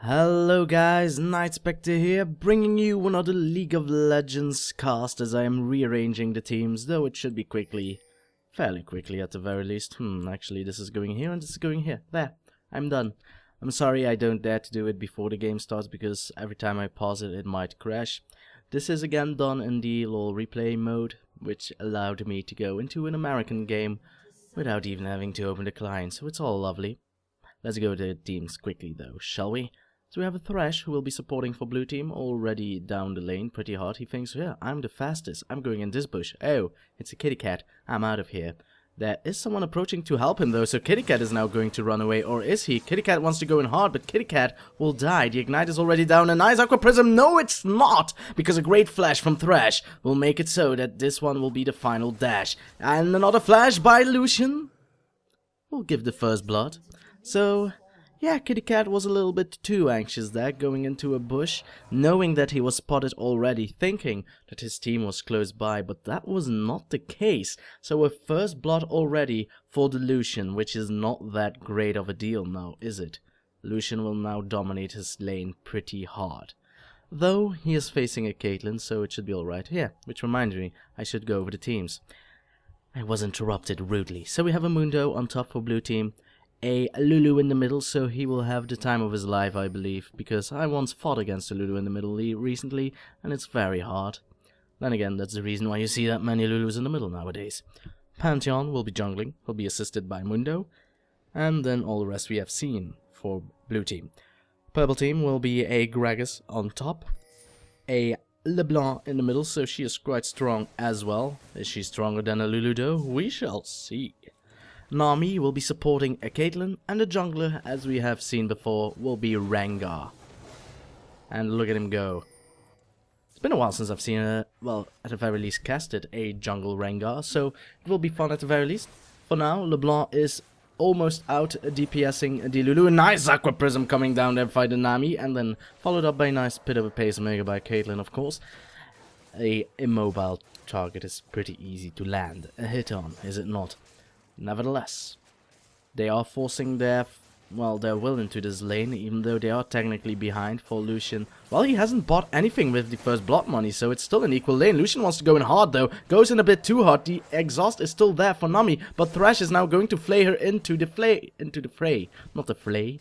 Hello guys, Nightspectre here, bringing you another League of Legends cast as I am rearranging the teams, though it should be fairly quickly at the very least. Actually this is going here and this is going here. There, I'm done. I'm sorry I don't dare to do it before the game starts because every time I pause it, it might crash. This is again done in the LoL replay mode, which allowed me to go into an American game without even having to open the client, so it's all lovely. Let's go to the teams quickly though, shall we? So we have a Thresh who will be supporting for blue team, already down the lane pretty hard. He thinks, yeah, I'm the fastest, I'm going in this bush. Oh, it's a kitty cat, I'm out of here. There is someone approaching to help him though, so Kitty Cat is now going to run away, or is he? Kitty Cat wants to go in hard, but Kitty Cat will die. The Ignite is already down, a nice Aqua Prism. No, it's not, because a great flash from Thresh will make it so that this one will be the final dash. And another flash by Lucian will give the first blood. So yeah, Kitty Cat was a little bit too anxious there, going into a bush, knowing that he was spotted already, thinking that his team was close by, but that was not the case. So a first blood already for the Lucian, which is not that great of a deal now, is it? Lucian will now dominate his lane pretty hard. Though he is facing a Caitlyn, so it should be alright. Yeah, which reminds me, I should go over the teams. I was interrupted rudely. So we have a Mundo on top for blue team, a Lulu in the middle, so he will have the time of his life, I believe, because I once fought against a Lulu in the middle recently, and it's very hard. Then again, that's the reason why you see that many Lulus in the middle nowadays. Pantheon will be jungling, he'll be assisted by Mundo, and then all the rest we have seen for blue team. Purple team will be a Gragas on top, a Leblanc in the middle, so she is quite strong as well. Is she stronger than a Lulu though? We shall see. Nami will be supporting a Caitlyn, and the jungler, as we have seen before, will be Rengar. And look at him go. It's been a while since I've seen well, at the very least casted a jungle Rengar, so it will be fun at the very least. For now, Leblanc is almost out DPSing the Lulu. A nice Aqua Prism coming down there by the Nami, and then followed up by a nice bit of a pacemaker by Caitlyn, of course. A immobile target is pretty easy to land a hit on, is it not? Nevertheless, they are forcing their will into this lane, even though they are technically behind for Lucian. Well, he hasn't bought anything with the first blood money, so it's still an equal lane. Lucian wants to go in hard though, goes in a bit too hard. The exhaust is still there for Nami, but Thresh is now going to flay her into the fray. Not the flay.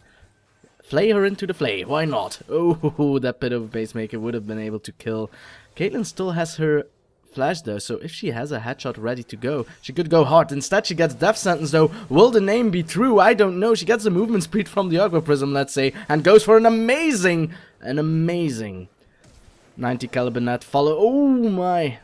Flay her into the flay, why not? Oh, that bit of a pacemaker would have been able to kill. Caitlyn still has her flash though, so if she has a headshot ready to go, she could go hard. Instead she gets death sentence though. Will the name be true? I don't know. She gets the movement speed from the Aqua Prism, let's say, and goes for an amazing 90 caliber net follow. Oh my.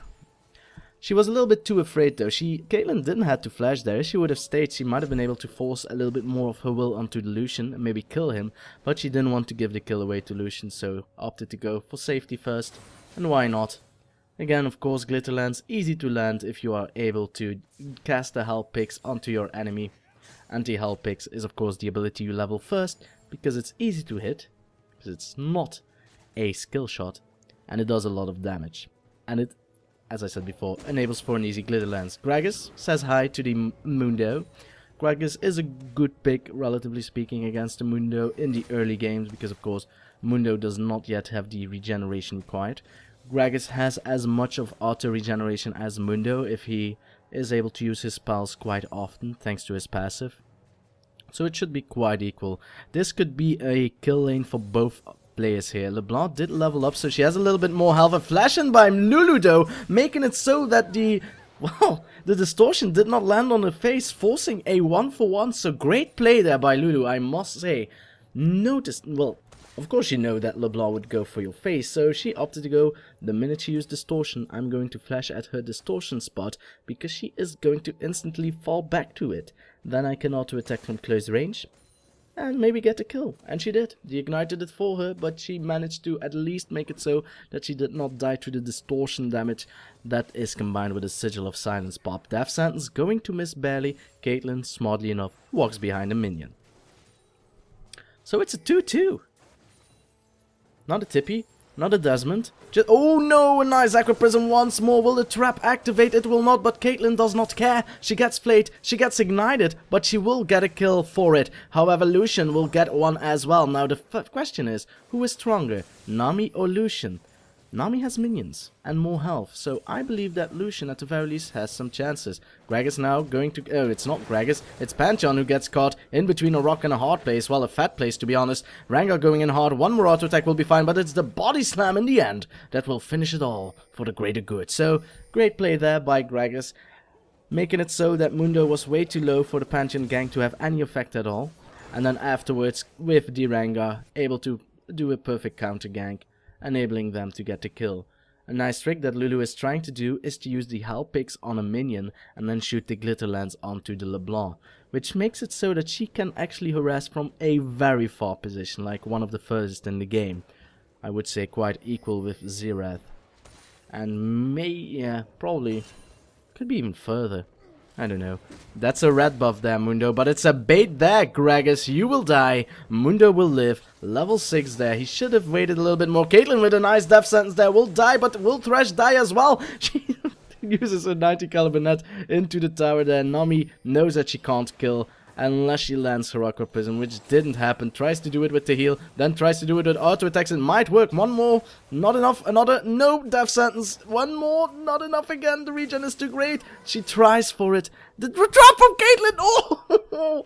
She was a little bit too afraid though. Caitlyn didn't have to flash there. If she would have stayed, she might have been able to force a little bit more of her will onto the Lucian and maybe kill him, but she didn't want to give the kill away to Lucian, so opted to go for safety first. And why not? Again, of course, glitter lands, easy to land if you are able to cast the Hell Picks onto your enemy. Anti-Hell Picks is of course the ability you level first, because it's easy to hit, because it's not a skill shot, and it does a lot of damage. And it, as I said before, enables for an easy glitter lance. Gragas says hi to the Mundo. Gragas is a good pick, relatively speaking, against the Mundo in the early games, because of course Mundo does not yet have the regeneration required. Gragas has as much of auto regeneration as Mundo if he is able to use his spells quite often thanks to his passive. So it should be quite equal. This could be a kill lane for both players here. Leblanc did level up, so she has a little bit more health. A flash in by Lulu though, making it so that the distortion did not land on her face, forcing a 1-for-1. So great play there by Lulu, I must say. Of course you know that Leblanc would go for your face, so she opted to go. The minute she used distortion, I'm going to flash at her distortion spot, because she is going to instantly fall back to it. Then I can auto attack from close range, and maybe get a kill. And she did. The Ignite did it for her, but she managed to at least make it so that she did not die to the distortion damage that is combined with a Sigil of Silence pop. Death sentence going to miss barely. Caitlyn, smartly enough, walks behind a minion. So it's a 2-2. Not a tippy. Not a Desmond. Just, oh no, a nice Aqua Prism once more. Will the trap activate? It will not, but Caitlyn does not care. She gets flayed, she gets ignited, but she will get a kill for it. However, Lucian will get one as well. Now the question is, who is stronger, Nami or Lucian? Nami has minions and more health, so I believe that Lucian at the very least has some chances. Gragas now going to... Oh, it's not Gragas, it's Pantheon who gets caught in between a rock and a hard place. Well, a fat place to be honest. Rengar going in hard, one more auto attack will be fine, but it's the body slam in the end that will finish it all for the greater good. So, great play there by Gragas, making it so that Mundo was way too low for the Pantheon gang to have any effect at all. And then afterwards, with the Rengar, able to do a perfect counter gank, enabling them to get the kill. A nice trick that Lulu is trying to do is to use the Hell Picks on a minion and then shoot the Glitter Lance onto the Leblanc, which makes it so that she can actually harass from a very far position, like one of the furthest in the game. I would say quite equal with Xerath. And yeah, probably could be even further. I don't know. That's a red buff there, Mundo, but it's a bait there, Gragas. You will die. Mundo will live. Level 6 there. He should have waited a little bit more. Caitlyn with a nice death sentence there will die, but will Thresh die as well? She uses a 90 caliber net into the tower there. Nami knows that she can't kill unless she lands her Aqua Prism, which didn't happen. Tries to do it with the heal, then tries to do it with auto attacks. It might work. One more, not enough. Another, no, death sentence. One more, not enough again. The regen is too great. She tries for it. The drop from Caitlyn. Oh,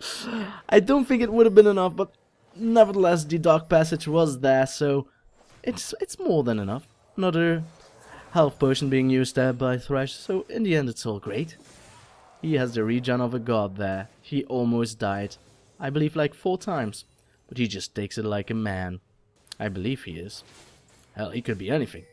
I don't think it would have been enough, but nevertheless, the Dark Passage was there, so it's more than enough. Another health potion being used there by Thresh, so in the end, it's all great. He has the regen of a god there. He almost died. I believe like 4 times. But he just takes it like a man. I believe he is. Hell, he could be anything.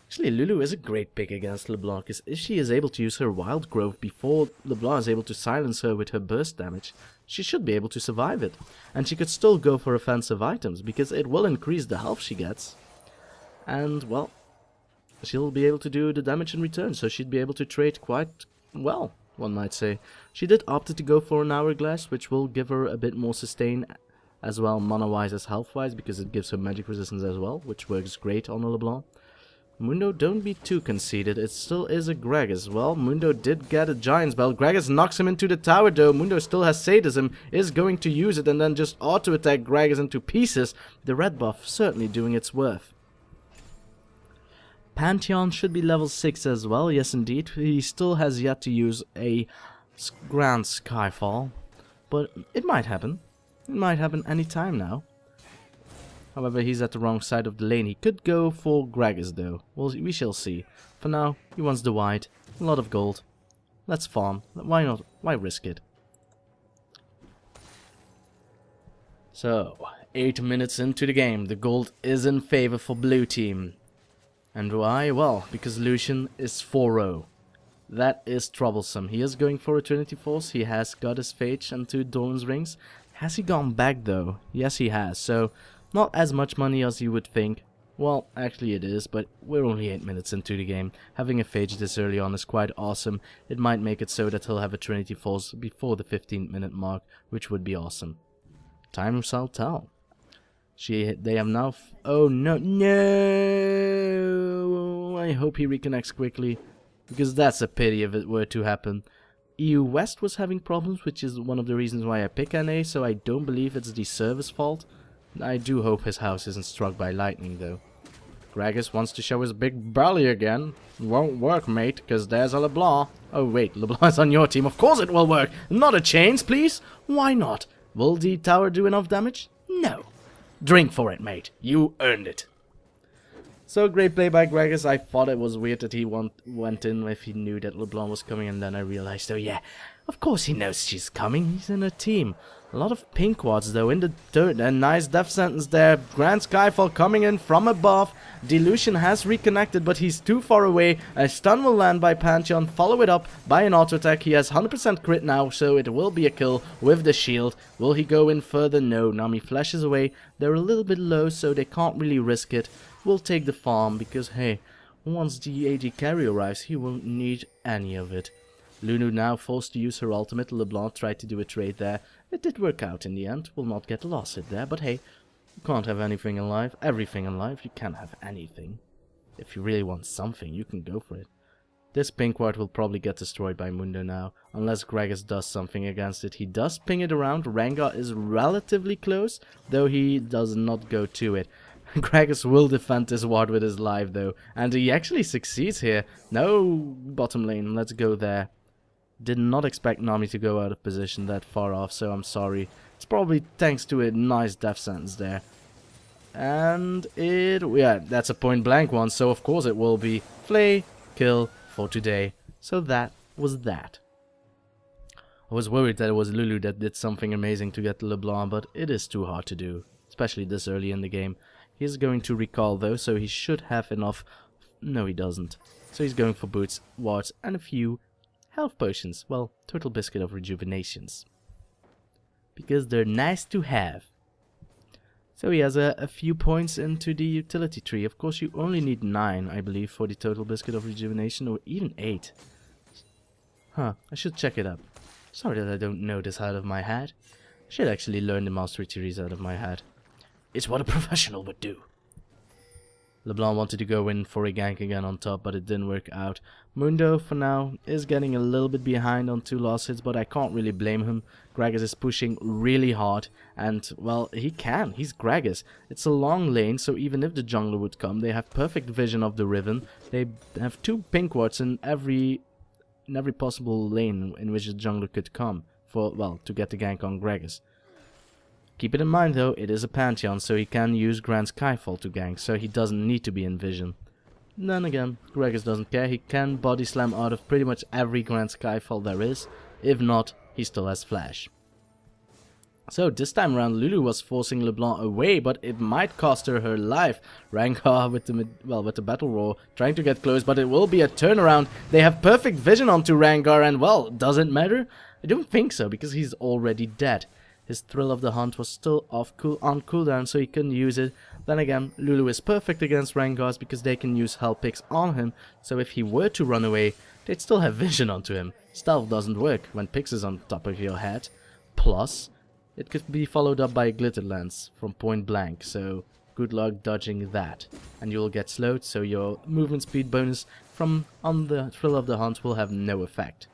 Actually, Lulu is a great pick against Leblanc. If she is able to use her Wild Growth before Leblanc is able to silence her with her burst damage, she should be able to survive it. And she could still go for offensive items, because it will increase the health she gets. And, well, she'll be able to do the damage in return, so she'd be able to trade quite well, one might say. She did opt to go for an Hourglass, which will give her a bit more sustain as well, mana-wise as health-wise, because it gives her magic resistance as well, which works great on a Leblanc. Mundo, don't be too conceited, it still is a Gragas. Well, Mundo did get a Giant's Bell. Gragas knocks him into the tower though. Mundo still has Sadism, is going to use it and then just auto-attack Gragas into pieces. The red buff certainly doing its worth. Pantheon should be level 6 as well, yes indeed. He still has yet to use a Grand Skyfall, but it might happen. It might happen any time now. However, he's at the wrong side of the lane. He could go for Gragas though. Well, we shall see. For now, he wants the white. A lot of gold. Let's farm. Why not? Why risk it? So, 8 minutes into the game. The gold is in favor for blue team. And why? Well, because Lucian is 4-0. That is troublesome. He is going for Eternity Force. He has got his Phage and 2 Doran's Rings. Has he gone back though? Yes, he has. So, not as much money as you would think. Well, actually it is, but we're only 8 minutes into the game. Having a Phage this early on is quite awesome. It might make it so that he'll have a Trinity Force before the 15-minute mark, which would be awesome. Time shall tell. They have now... Oh no, no! I hope he reconnects quickly, because that's a pity if it were to happen. EU West was having problems, which is one of the reasons why I pick NA, so I don't believe it's the server's fault. I do hope his house isn't struck by lightning, though. Gragas wants to show his big belly again. Won't work, mate, because there's a Leblanc. Oh, wait, Leblanc is on your team. Of course it will work. Not a chains, please. Why not? Will the tower do enough damage? No. Drink for it, mate. You earned it. So, great play by Gragas. I thought it was weird that he went in if he knew that Leblanc was coming, and then I realized, oh yeah, of course he knows she's coming. He's in a team. A lot of pink wards though in the dirt. A nice death sentence there. Grand Skyfall coming in from above. Delusion has reconnected, but he's too far away. A stun will land by Pantheon. Follow it up by an auto attack. He has 100% crit now, so it will be a kill with the shield. Will he go in further? No. Nami flashes away. They're a little bit low, so they can't really risk it. We'll take the farm because, hey, once the AD carry arrives, he won't need any of it. Lulu now forced to use her ultimate. Leblanc tried to do a trade there. It did work out in the end. Will not get lost it there, but hey, You can't have anything in life, everything in life. You can't have anything. If you really want something, you can go for it. This pink ward will probably get destroyed by Mundo now, unless Gragas does something against it. He does ping it around. Rengar is relatively close, though he does not go to it. Gragas will defend this ward with his life though, and he actually succeeds here. No bottom lane, let's go there. Did not expect Nami to go out of position that far off, so I'm sorry. It's probably thanks to a nice death sentence there. And yeah, that's a point blank one, so of course it will be flay, kill for today. So that was that. I was worried that it was Lulu that did something amazing to get the Leblanc, but it is too hard to do, especially this early in the game. He is going to recall though, so he should have enough. No, he doesn't. So he's going for boots, wards, and a few health potions. Well, total biscuit of rejuvenations. Because they're nice to have. So he has a few points into the utility tree. Of course, you only need 9, I believe, for the total biscuit of rejuvenation, or even 8. Huh, I should check it up. Sorry that I don't know this out of my head. I should actually learn the mastery theories out of my head. It's what a professional would do. Leblanc wanted to go in for a gank again on top, but it didn't work out. Mundo, for now, is getting a little bit behind on 2 last hits, but I can't really blame him. Gragas is pushing really hard, and, well, he can. He's Gragas. It's a long lane, so even if the jungler would come, they have perfect vision of the Riven. They have 2 pink wards in every possible lane in which the jungler could come, for, well, to get the gank on Gragas. Keep it in mind though, it is a Pantheon, so he can use Grand Skyfall to gank, so he doesn't need to be in vision. Then again, Gragas doesn't care, he can body slam out of pretty much every Grand Skyfall there is. If not, he still has flash. So this time around Lulu was forcing Leblanc away, but it might cost her life. Rengar with the battle roar trying to get close, but it will be a turnaround. They have perfect vision onto Rengar, and well, does it matter? I don't think so, because he's already dead. His Thrill of the Hunt was still on cooldown, so he couldn't use it. Then again, Lulu is perfect against Rengars because they can use Hell Picks on him, so if he were to run away, they'd still have vision onto him. Stealth doesn't work when Pix is on top of your head. Plus, it could be followed up by a Glitter Lance from point blank, so good luck dodging that. And you'll get slowed, so your movement speed bonus from on the Thrill of the Hunt will have no effect.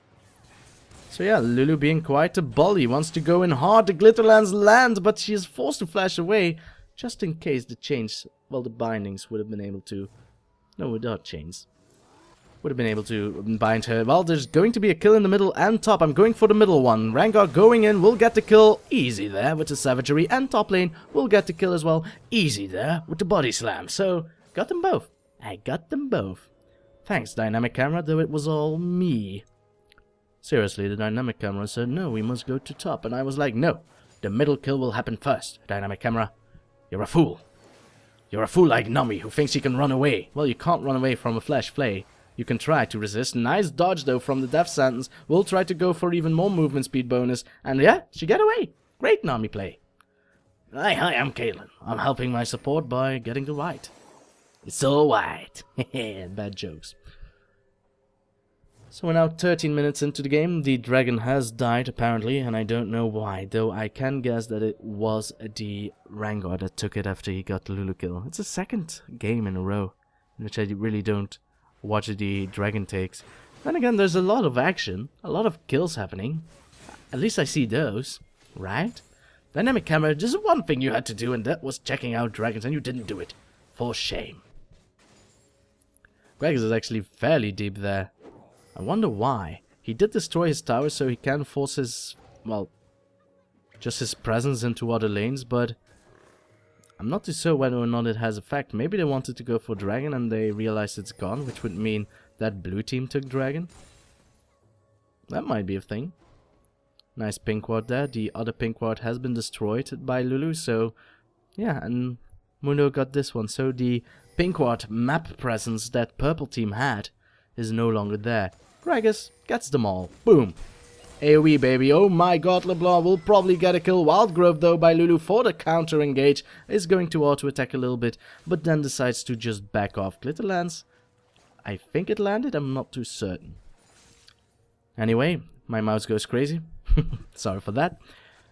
So yeah, Lulu being quite a bully, wants to go in hard, the Glitter Lance lands, but she is forced to flash away, just in case the chains, well, the bindings would have been able to, no, without chains, would have been able to bind her. Well, there's going to be a kill in the middle and top. I'm going for the middle one. Rengar going in, will get the kill, easy there with the savagery, and top lane will get the kill as well, easy there with the body slam. So, got them both. I got them both. Thanks, dynamic camera, though it was all me. Seriously, the dynamic camera said, no, we must go to top. And I was like, no, the middle kill will happen first. Dynamic camera, you're a fool. You're a fool like Nami who thinks he can run away. Well, you can't run away from a flash flay. You can try to resist. Nice dodge, though, from the death sentence. We'll try to go for even more movement speed bonus. And yeah, she got away. Great Nami play. Hi, I'm Caitlin. I'm helping my support by getting the white. It's all white. Bad jokes. So we're now 13 minutes into the game. The dragon has died apparently, and I don't know why, though I can guess that it was the Rengar that took it after he got the Lulu kill. It's the second game in a row in which I really don't watch the dragon takes. Then again, there's a lot of action, a lot of kills happening. At least I see those, right? Dynamic camera, just one thing you had to do, and that was checking out dragons, and you didn't do it. For shame. Gragas is actually fairly deep there. I wonder why. He did destroy his tower so he can force his, well, just his presence into other lanes, but I'm not too sure whether or not it has effect. Maybe they wanted to go for dragon and they realized it's gone, which would mean that blue team took dragon. That might be a thing. Nice pink ward there. The other pink ward has been destroyed by Lulu, so yeah, and Mundo got this one. So the pink ward map presence that purple team had is no longer there. Gragas gets them all. Boom. AoE, baby. Oh my god, Leblanc will probably get a kill. Wild Growth, though, by Lulu for the counter engage. Is going to auto-attack a little bit, but then decides to just back off. Glitter Lance, I think it landed. I'm not too certain. Anyway, my mouse goes crazy. Sorry for that.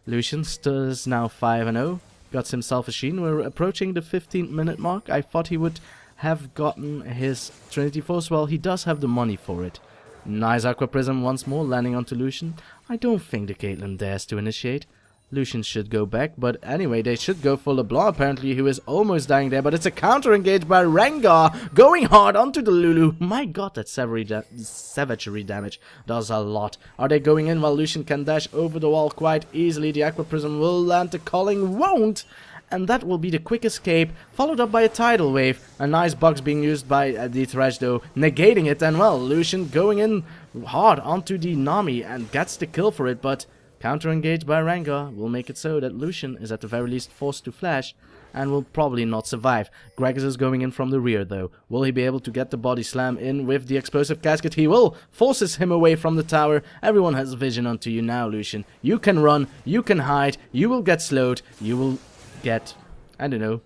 Lucian is now 5-0. got himself a sheen. We're approaching the 15-minute mark. I thought he would have gotten his Trinity Force. Well, he does have the money for it. Nice Aqua Prism once more, landing onto Lucian. I don't think the Caitlyn dares to initiate. Lucian should go back, but anyway, they should go for Leblanc, apparently, who is almost dying there, but it's a counter-engage by Rengar, going hard onto the Lulu. My god, that savagery damage does a lot. Are they going in while Lucian can dash over the wall quite easily? The Aqua Prism will land, the Calling won't, and that will be the quick escape, followed up by a Tidal Wave. A nice box being used by the Thresh, though, negating it, and well, Lucian going in hard onto the Nami and gets the kill for it, but counter-engaged by Rengar will make it so that Lucian is at the very least forced to flash and will probably not survive. Gragas is going in from the rear though. Will he be able to get the body slam in with the explosive casket? He will! Forces him away from the tower. Everyone has vision onto you now, Lucian. You can run, you can hide, you will get slowed, you will get, I don't know,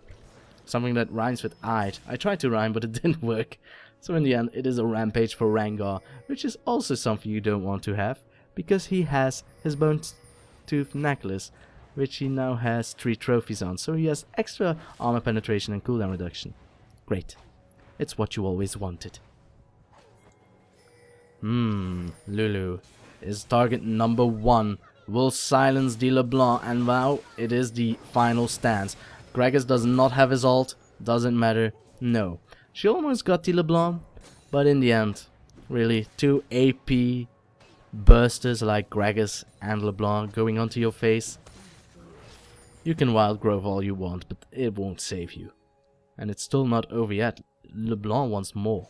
something that rhymes with eyed. I tried to rhyme but it didn't work. So in the end it is a rampage for Rengar, which is also something you don't want to have, because he has his bone tooth necklace, which he now has 3 trophies on, so he has extra armor penetration and cooldown reduction. Great. It's what you always wanted. Lulu is target number 1. Will silence the Leblanc, and now it is the final stance. Gragas does not have his ult, doesn't matter, no. She almost got the Leblanc, but in the end, really, 2 AP bursters like Gragas and Leblanc going onto your face. You can wild growth all you want, but it won't save you. And it's still not over yet. Leblanc wants more.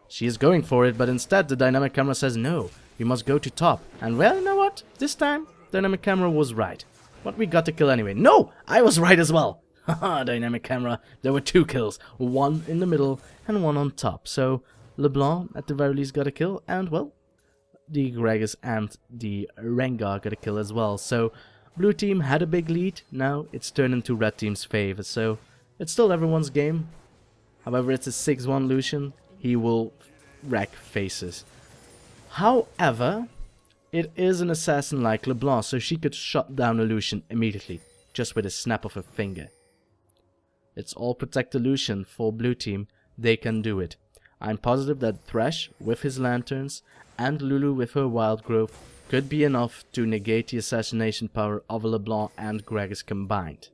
She is going for it, but instead the dynamic camera says no, you must go to top. And well, you know what? This time, dynamic camera was right. But we got the kill anyway. No! I was right as well! Haha, dynamic camera. There were 2 kills. 1 in the middle and 1 on top. So, Leblanc at the very least got a kill, and well, the Gragas and the Rengar got a kill as well. So blue team had a big lead. Now it's turned into red team's favor. So it's still everyone's game. However, it's a 6-1 Lucian. He will wreck faces. However, it is an assassin like Leblanc, so she could shut down a Lucian immediately, just with a snap of her finger. It's all protect the Lucian for blue team. They can do it. I'm positive that Thresh, with his lanterns, and Lulu with her wild growth, could be enough to negate the assassination power of a Leblanc and Gragas combined.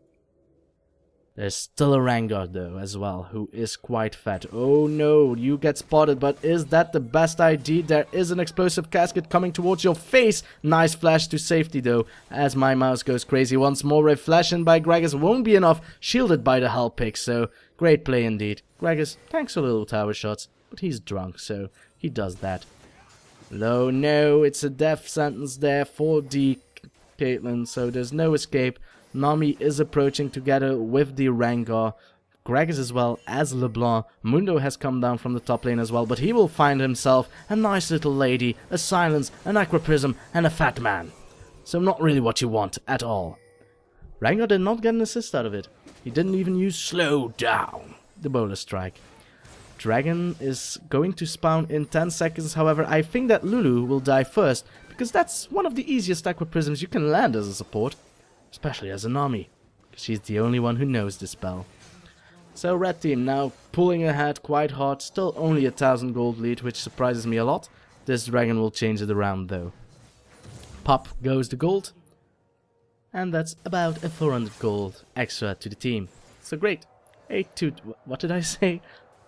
There's still a Rengar though as well, who is quite fat. Oh no, you get spotted, but is that the best idea? There is an explosive casket coming towards your face. Nice flash to safety though, as my mouse goes crazy once more. A flash in by Gragas won't be enough, shielded by the hull pick, so great play indeed. Gragas tanks a little tower shots, but he's drunk, so he does that. No, no, it's a death sentence there for the Caitlyn, so there's no escape. Nami is approaching together with the Rengar. Gragas as well as Leblanc. Mundo has come down from the top lane as well, but he will find himself a nice little lady, a silence, an Aqua Prism, and a fat man. So not really what you want at all. Rengar did not get an assist out of it. He didn't even use slow down, the bowler strike. Dragon is going to spawn in 10 seconds, however I think that Lulu will die first, because that's one of the easiest Aqua Prisms you can land as a support, especially as a Nami. She's the only one who knows this spell. So red team now pulling ahead quite hard, still only 1,000 gold lead, which surprises me a lot. This dragon will change it around though. Pop goes the gold, and that's about a 400 gold extra to the team. So great. 8-2, what did I say?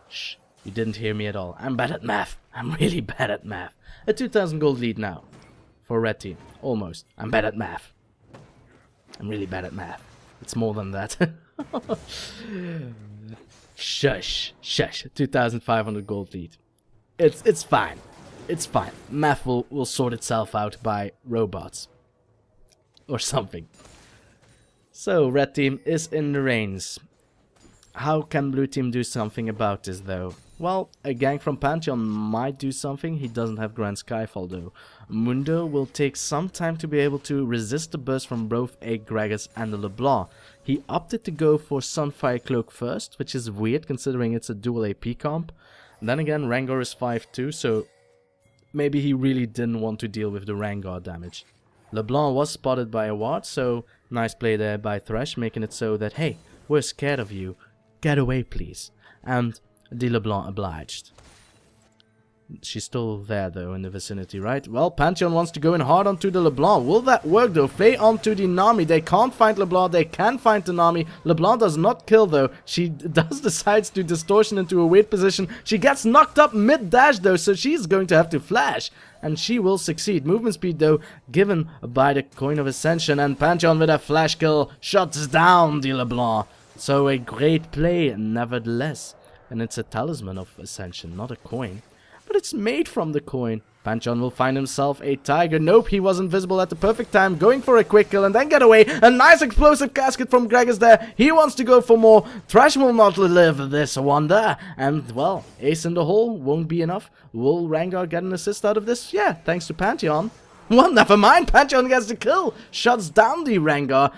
Shh, you didn't hear me at all. I'm bad at math. I'm really bad at math. A 2,000 gold lead now for red team. Almost. I'm bad at math. I'm really bad at math. It's more than that. Shush. Shush. 2,500 gold lead. It's fine. It's fine. Math will sort itself out by robots. Or something. So, red team is in the reins. How can blue team do something about this though? Well, a gang from Pantheon might do something. He doesn't have Grand Skyfall though. Mundo will take some time to be able to resist the burst from both a Gragas and a Leblanc. He opted to go for Sunfire Cloak first, which is weird considering it's a dual AP comp. And then again, Rengar is 5-2, so maybe he really didn't want to deal with the Rengar damage. Leblanc was spotted by a ward, so nice play there by Thresh, making it so that, hey, we're scared of you. Get away, please. And the Leblanc obliged. She's still there, though, in the vicinity, right? Well, Pantheon wants to go in hard onto the Leblanc. Will that work, though? Play onto the Nami. They can't find Leblanc. They can find the Nami. Leblanc does not kill, though. She decides to distortion into a weird position. She gets knocked up mid-dash, though, so she's going to have to flash. And she will succeed. Movement speed, though, given by the Coin of Ascension. And Pantheon with a flash kill shuts down the Leblanc. So a great play, nevertheless. And it's a talisman of Ascension, not a coin. But it's made from the coin. Pantheon will find himself a tiger. Nope, he was invisible at the perfect time, going for a quick kill and then get away. A nice explosive casket from Gragas there. He wants to go for more. Thresh will not live this wonder. And, well, ace in the hole won't be enough. Will Rengar get an assist out of this? Yeah, thanks to Pantheon. Well, never mind. Pantheon gets the kill. Shuts down the Rengar.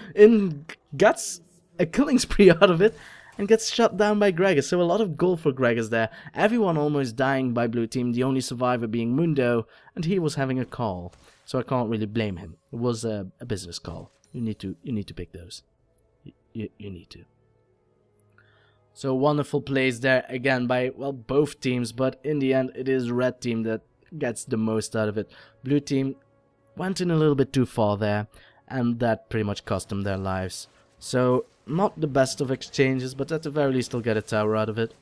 Gets a killing spree out of it. And gets shut down by Gragas, so a lot of gold for Gragas there. Everyone almost dying by blue team, the only survivor being Mundo, and he was having a call. So I can't really blame him. It was a business call. You need to pick those. You need to. So wonderful plays there again by, well, both teams, but in the end it is red team that gets the most out of it. Blue team went in a little bit too far there, and that pretty much cost them their lives. So, not the best of exchanges, but at the very least they'll get a tower out of it.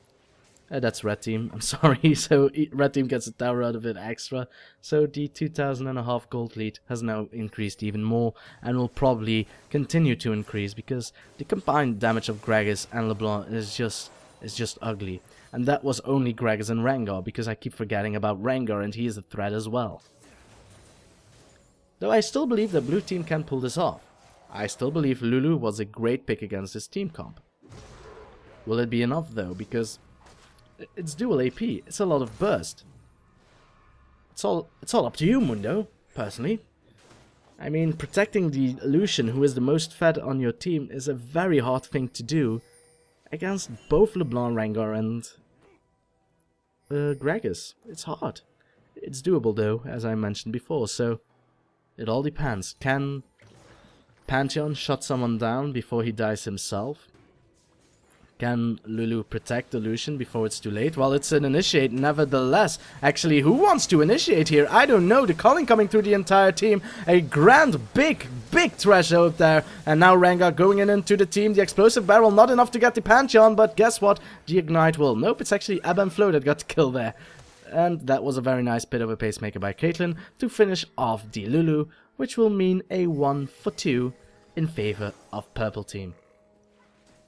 That's red team, I'm sorry. So, red team gets a tower out of it extra. So, the 2,500 gold lead has now increased even more, and will probably continue to increase, because the combined damage of Gragas and Leblanc is just ugly. And that was only Gragas and Rengar, because I keep forgetting about Rengar, and he is a threat as well. Though I still believe that blue team can pull this off. I still believe Lulu was a great pick against this team comp. Will it be enough though? Because it's dual AP. It's a lot of burst. It's all up to you, Mundo, personally. I mean, protecting the Lucian, who is the most fed on your team, is a very hard thing to do against both Leblanc, Rengar, and Gragas. It's hard. It's doable though, as I mentioned before, so it all depends. Can Pantheon shut someone down before he dies himself? Can Lulu protect the Lucian before it's too late? Well, it's an initiate nevertheless. Actually, who wants to initiate here? I don't know. The calling coming through the entire team. A grand, big Thresh out there. And now Rengar going into the team. The explosive barrel, not enough to get the Pantheon, but guess what? The ignite will. Nope, it's actually Ebb and Flow that got the kill there. And that was a very nice bit of a pacemaker by Caitlyn to finish off the Lulu, which will mean a 1-for-2 in favor of purple team.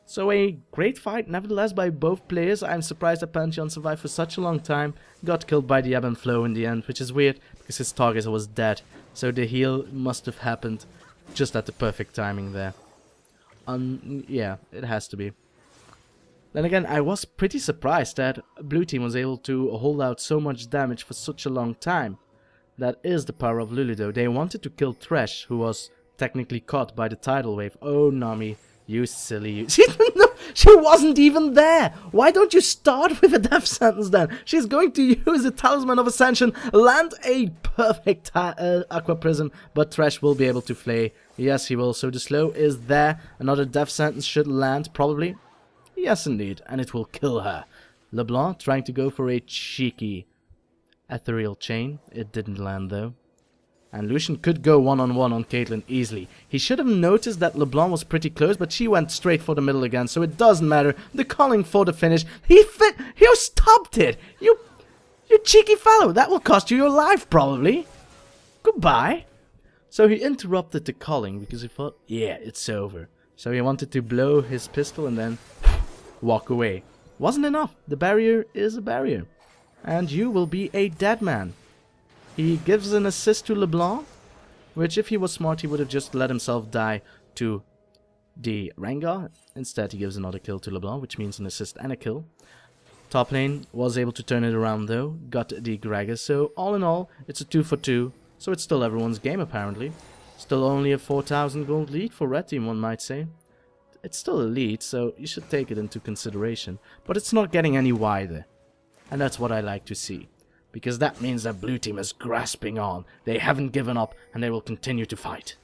So a great fight nevertheless by both players. I'm surprised that Pantheon survived for such a long time. Got killed by the Ebb and Flow in the end, which is weird because his target was dead. So the heal must have happened just at the perfect timing there. Yeah, it has to be. Then again, I was pretty surprised that blue team was able to hold out so much damage for such a long time. That is the power of Lulu though. They wanted to kill Thresh, who was technically caught by the tidal wave. Oh, Nami, you silly you. She wasn't even there. Why don't you start with a death sentence then? She's going to use the Talisman of Ascension, land a perfect Aqua Prism, but Thresh will be able to flay. Yes, he will. So the slow is there. Another death sentence should land, probably. Yes, indeed. And it will kill her. Leblanc trying to go for a cheeky ethereal chain. It didn't land though. And Lucian could go one-on-one on Caitlyn easily. He should have noticed that Leblanc was pretty close, but she went straight for the middle again, so it doesn't matter. The calling for the finish. He stopped it! You cheeky fellow! That will cost you your life, probably. Goodbye. So he interrupted the calling because he thought, yeah, it's over. So he wanted to blow his pistol and then walk away. Wasn't enough. The barrier is a barrier. And you will be a dead man. He gives an assist to Leblanc, which if he was smart he would have just let himself die to the Rengar. Instead he gives another kill to Leblanc, which means an assist and a kill. Top lane was able to turn it around though, got the Gragas, so all in all it's a 2-for-2, so it's still everyone's game apparently. Still only a 4,000 gold lead for red team, one might say. It's still a lead, so you should take it into consideration, but it's not getting any wider. And that's what I like to see. because that means that blue team is grasping on. They haven't given up, and they will continue to fight.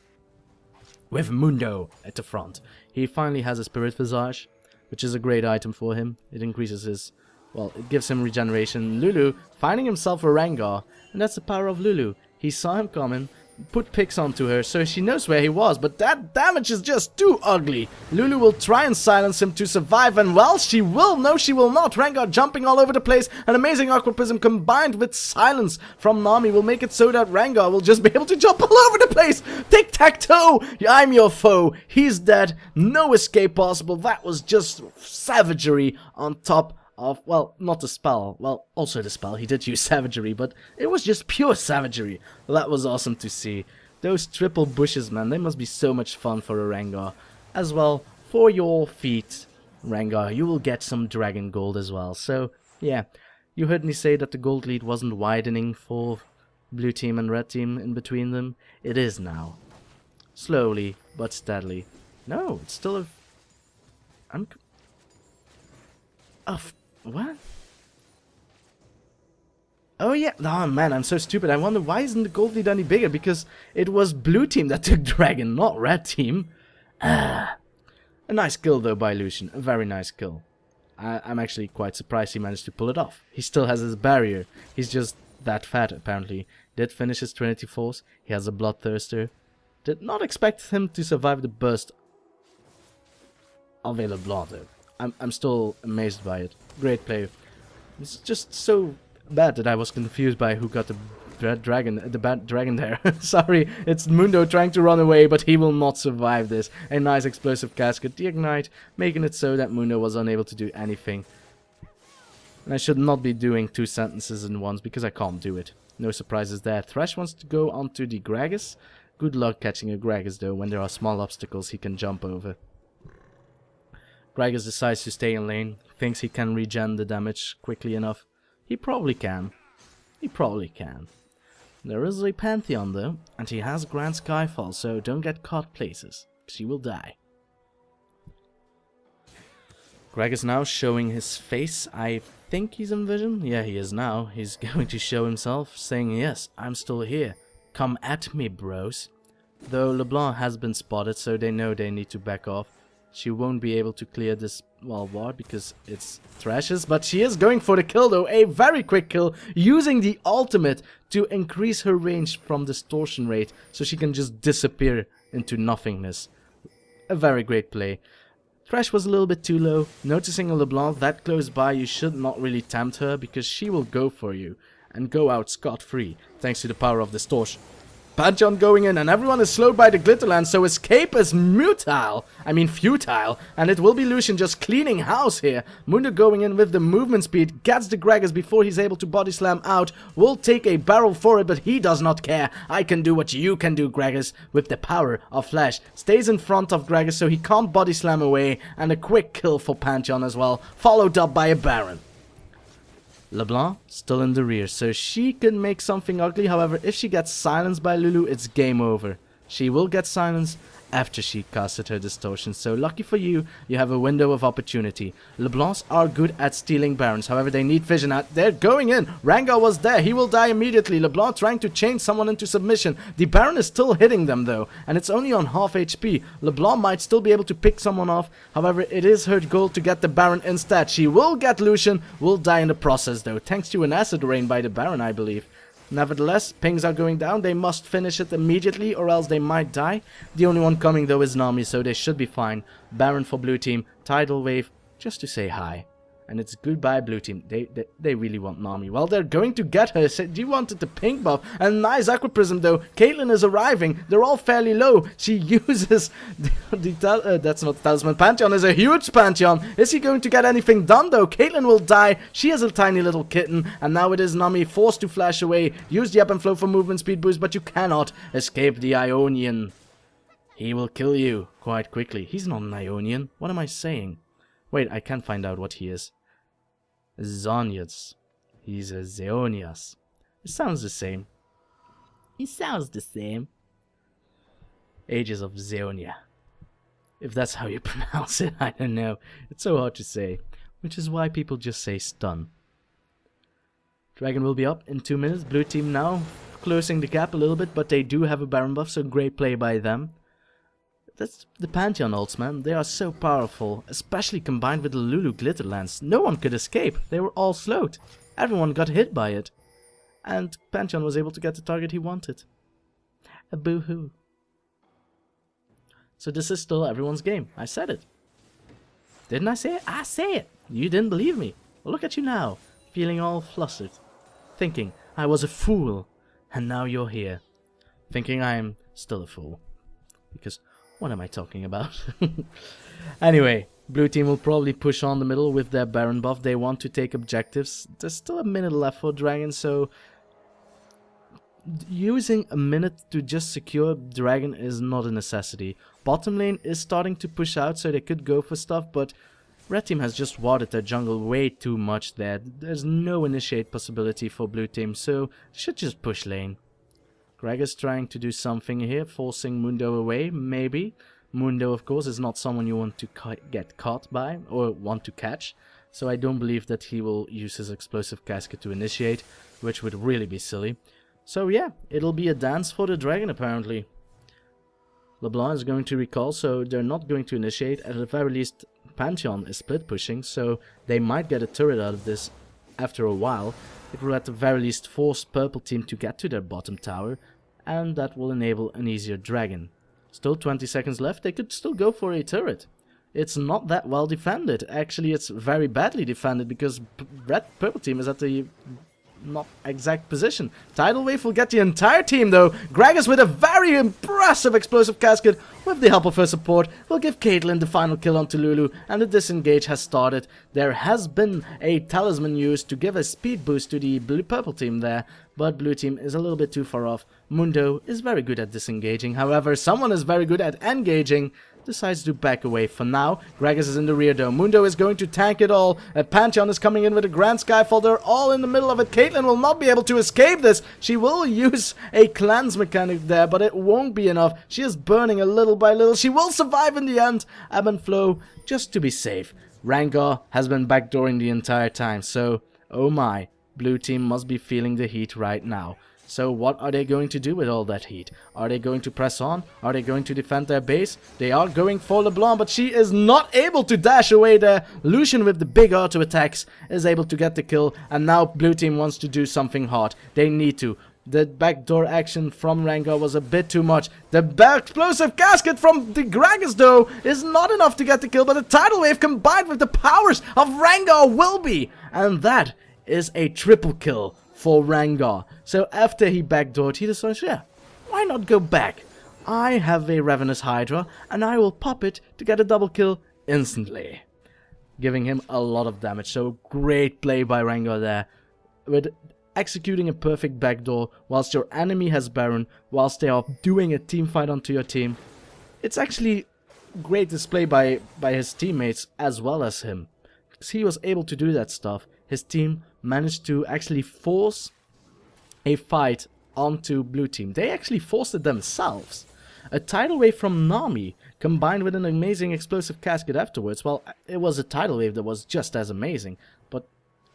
With Mundo at the front. He finally has a Spirit Visage, which is a great item for him. It increases his... well, it gives him regeneration. Lulu finding himself a Rengar, and that's the power of Lulu. He saw him coming, put picks onto her, so she knows where he was, but that damage is just too ugly. Lulu will try and silence him to survive, and well, she will. No, she will not. Rengar jumping all over the place. An amazing Aqua Prism combined with silence from Nami will make it so that Rengar will just be able to jump all over the place. Tic-tac-toe! I'm your foe. He's dead. No escape possible. That was just savagery on top of, well, not the spell, well, also the spell, he did use savagery, but it was just pure savagery. That was awesome to see. Those triple bushes, man, they must be so much fun for a Rengar. As well, for your feet, Rengar, you will get some dragon gold as well. So, yeah, you heard me say that the gold lead wasn't widening for blue team and red team in between them. It is now. Slowly, but steadily. No, it's still a... what? Oh yeah, oh man, I'm so stupid. I wonder why isn't the gold lead any bigger? Because it was blue team that took dragon, not red team. A nice kill though by Lucian, a very nice kill. I'm actually quite surprised he managed to pull it off. He still has his barrier, he's just that fat apparently. Did finish his Trinity Force, he has a Bloodthirster. Did not expect him to survive the burst of a Leblanc though. I'm still amazed by it. Great play. It's just so bad that I was confused by who got the bad dragon there. Sorry, it's Mundo trying to run away, but he will not survive this. A nice explosive casket, the ignite, making it so that Mundo was unable to do anything. And I should not be doing 2 sentences in once because I can't do it. No surprises there. Thresh wants to go onto the Gragas. Good luck catching a Gragas though. When there are small obstacles he can jump over. Gragas decides to stay in lane, thinks he can regen the damage quickly enough. He probably can. He probably can. There is a Pantheon though, and he has Grand Skyfall, so don't get caught places, because you will die. Gragas now showing his face. I think he's in vision. Yeah, he is now. He's going to show himself, saying, yes, I'm still here. Come at me, bros. Though Leblanc has been spotted, so they know they need to back off. She won't be able to clear this, well, ward because it's Thrash's, but she is going for the kill though, a very quick kill, using the ultimate to increase her range from distortion rate, so she can just disappear into nothingness. A very great play. Thresh was a little bit too low. Noticing a Leblanc that close by, you should not really tempt her, because she will go for you, and go out scot-free, thanks to the power of distortion. Pantheon going in, and everyone is slowed by the Glitterland, so escape is futile, and it will be Lucian just cleaning house here. Mundo going in with the movement speed, gets the Gragas before he's able to body slam out, will take a barrel for it, but he does not care. I can do what you can do, Gragas, with the power of Flash. Stays in front of Gragas so he can't body slam away, and a quick kill for Pantheon as well, followed up by a Baron. Leblanc still in the rear, so she can make something ugly. However, if she gets silenced by Lulu, it's game over. She will get silenced after she casted her distortion, so lucky for you, you have a window of opportunity. Leblancs are good at stealing Barons, however they need vision out. They're going in. Rengar was there, he will die immediately. Leblanc trying to chain someone into submission. The Baron is still hitting them though, and it's only on half HP. Leblanc might still be able to pick someone off, however it is her goal to get the Baron instead. She will get Lucian, will die in the process though, thanks to an acid rain by the Baron I believe. Nevertheless, pings are going down, they must finish it immediately or else they might die. The only one coming though is Nami, so they should be fine. Baron for blue team, tidal wave, just to say hi. And it's goodbye blue team, they really want Nami. Well, they're going to get her, she wanted the pink buff, and nice Aqua Prism though. Caitlyn is arriving, they're all fairly low. She uses, that's not Talisman, Pantheon is a huge Pantheon. Is he going to get anything done though? Caitlyn will die, she is a tiny little kitten, and now it is Nami forced to flash away. Use the up and flow for movement speed boost, but you cannot escape the Ionian. He will kill you quite quickly. He's not an Ionian, what am I saying? Wait, I can find out what he is. Zonias. He's a Zeonias. It sounds the same. It sounds the same. Ages of Zeonia. If that's how you pronounce it, I don't know. It's so hard to say. Which is why people just say stun. Dragon will be up in 2 minutes. Blue team now closing the gap a little bit, but they do have a Baron buff, so great play by them. That's the Pantheon ults, man. They are so powerful, especially combined with the Lulu Glitter Lance. No one could escape. They were all slowed. Everyone got hit by it. And Pantheon was able to get the target he wanted. A boo-hoo. So this is still everyone's game. I said it. Didn't I say it? I say it. You didn't believe me. Well, look at you now, feeling all flustered. Thinking I was a fool. And now you're here. Thinking I am still a fool. Because what am I talking about? Anyway, blue team will probably push on the middle with their Baron buff. They want to take objectives. There's still a minute left for Dragon, so using a minute to just secure Dragon is not a necessity. Bottom lane is starting to push out, so they could go for stuff, but red team has just warded their jungle way too much there. There's no initiate possibility for blue team, so they should just push lane. Gragas trying to do something here, forcing Mundo away, maybe. Mundo, of course, is not someone you want to get caught by, or want to catch. So I don't believe that he will use his explosive casket to initiate, which would really be silly. So yeah, it'll be a dance for the Dragon, apparently. Leblanc is going to recall, so they're not going to initiate. At the very least, Pantheon is split pushing, so they might get a turret out of this after a while. It will at the very least force purple team to get to their bottom tower, and that will enable an easier Dragon. Still 20 seconds left, they could still go for a turret. It's not that well defended. Actually, it's very badly defended because purple team is at the not exact position. Tidal Wave will get the entire team though. Gragas with a very impressive explosive casket with the help of her support will give Caitlyn the final kill onto Lulu, and the disengage has started. There has been a talisman used to give a speed boost to the purple team there, but blue team is a little bit too far off. Mundo is very good at disengaging, however someone is very good at engaging. Decides to back away for now. Gragas is in the rear though. Mundo is going to tank it all. Pantheon is coming in with a Grand Skyfall. They're all in the middle of it. Caitlyn will not be able to escape this. She will use a cleanse mechanic there, but it won't be enough. She is burning a little by little. She will survive in the end. Ebb and flow, just to be safe. Rengar has been backdooring the entire time, so oh my. Blue team must be feeling the heat right now. So what are they going to do with all that heat? Are they going to press on? Are they going to defend their base? They are going for Leblanc, but she is not able to dash away there. Lucian with the big auto attacks is able to get the kill, and now blue team wants to do something hard. They need to. The backdoor action from Rengar was a bit too much. The explosive casket from the Gragas though is not enough to get the kill, but the tidal wave combined with the powers of Rengar will be. And that is a triple kill for Rengar. So after he backdoored, he decides, yeah, why not go back? I have a Ravenous Hydra, and I will pop it to get a double kill instantly. Giving him a lot of damage, so great play by Rengar there. With executing a perfect backdoor, whilst your enemy has Baron, whilst they are doing a team fight onto your team. It's actually great display by his teammates as well as him. Because he was able to do that stuff. His team managed to actually force a fight onto blue team. They actually forced it themselves. A tidal wave from Nami combined with an amazing explosive casket afterwards. Well, it was a tidal wave that was just as amazing, but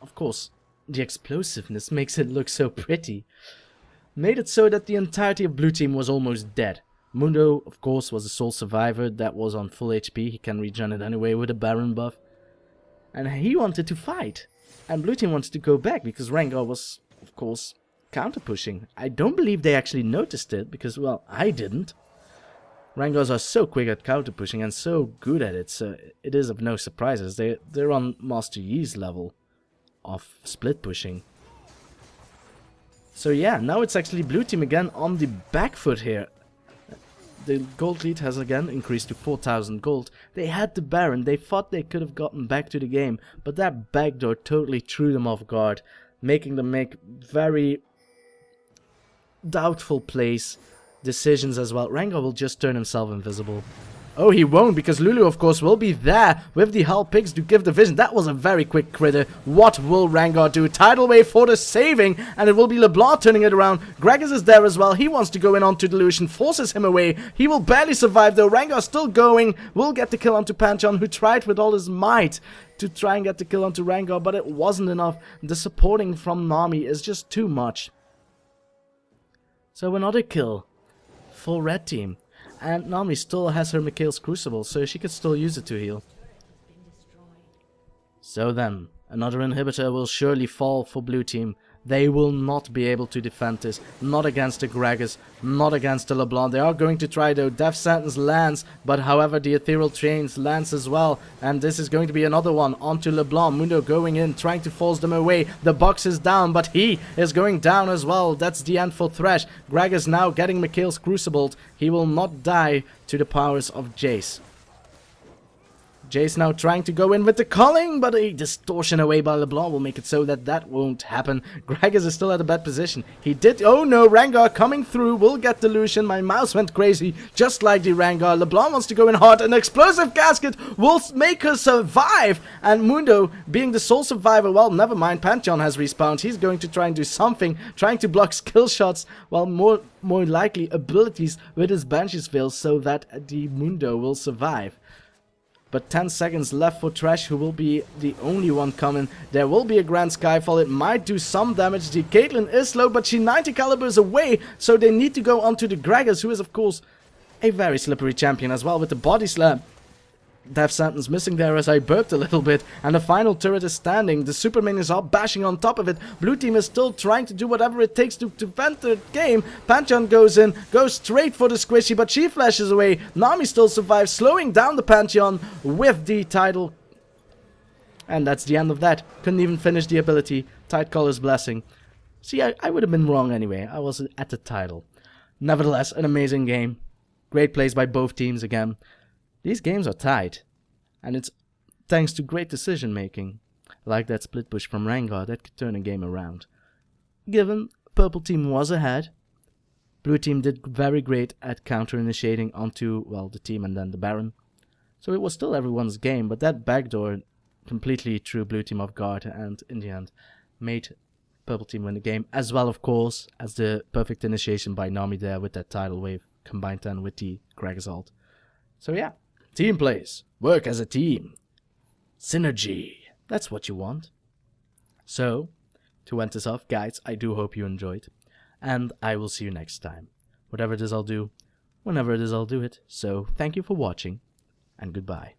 of course the explosiveness makes it look so pretty. Made it so that the entirety of blue team was almost dead. Mundo, of course, was a sole survivor that was on full HP. He can regen it anyway with a Baron buff. And he wanted to fight. And blue team wanted to go back because Rengar was, of course, counter-pushing. I don't believe they actually noticed it because, well, I didn't. Rengars are so quick at counter-pushing and so good at it, so it is of no surprises. They're on Master Yi's level of split pushing. So yeah, now it's actually blue team again on the back foot here. The gold lead has again increased to 4,000 gold. They had the Baron, they thought they could have gotten back to the game, but that backdoor totally threw them off guard, making them make very doubtful plays, decisions as well. Rengar will just turn himself invisible. Oh, he won't, because Lulu, of course, will be there with the Hull Pigs to give the vision. That was a very quick critter. What will Rengar do? Tidal Wave for the saving, and it will be Leblanc turning it around. Gragas is there as well. He wants to go in onto Delusion, forces him away. He will barely survive, though. Rengar still going. Will get the kill onto Pantheon, who tried with all his might to try and get the kill onto Rengar, but it wasn't enough. The supporting from Nami is just too much. So another kill for Red Team. And Nami still has her Mikhail's Crucible, so she could still use it to heal. So then, another inhibitor will surely fall for Blue Team. They will not be able to defend this. Not against the Gragas, not against the Leblanc. They are going to try though. Death Sentence lands, but however the Ethereal Chains lands as well. And this is going to be another one onto Leblanc. Mundo going in, trying to force them away. The box is down, but he is going down as well. That's the end for Thresh. Gragas now getting Mikhail's Crucibled. He will not die to the powers of Jace. Jace now trying to go in with the culling, but a distortion away by LeBlanc will make it so that that won't happen. Gragas is still at a bad position. He did... Oh no, Rengar coming through will get Delusion. My mouse went crazy, just like the Rengar. LeBlanc wants to go in hard. An explosive casket will make her survive. And Mundo, being the sole survivor, well, never mind. Pantheon has respawned. He's going to try and do something, trying to block skill shots, while more likely abilities with his Banshees fail, so that the Mundo will survive. But 10 seconds left for Thresh, who will be the only one coming. There will be a Grand Skyfall. It might do some damage. The Caitlyn is low, but she 90 calibers away. So they need to go onto the Gragas, who is, of course, a very slippery champion as well with the Body Slam. Death Sentence missing there as I burped a little bit. And the final turret is standing. The super minions are bashing on top of it. Blue team is still trying to do whatever it takes to defend the game. Pantheon goes in, goes straight for the squishy, but she flashes away. Nami still survives, slowing down the Pantheon with the title. And that's the end of that. Couldn't even finish the ability. Tidecolor's Blessing. See, I would have been wrong anyway. I was at the title. Nevertheless, an amazing game. Great plays by both teams again. These games are tight, and it's thanks to great decision making, like that split push from Rengar that could turn a game around. Given purple team was ahead, blue team did very great at counter-initiating onto, well, the team and then the Baron. So it was still everyone's game, but that backdoor completely threw blue team off guard, and in the end made purple team win the game, as well, of course, as the perfect initiation by Nami there with that tidal wave, combined then with the Gragas ult. So yeah. Team plays. Work as a team. Synergy. That's what you want. So, to end this off, guys, I do hope you enjoyed. And I will see you next time. Whatever it is I'll do, whenever it is I'll do it. So, thank you for watching, and goodbye.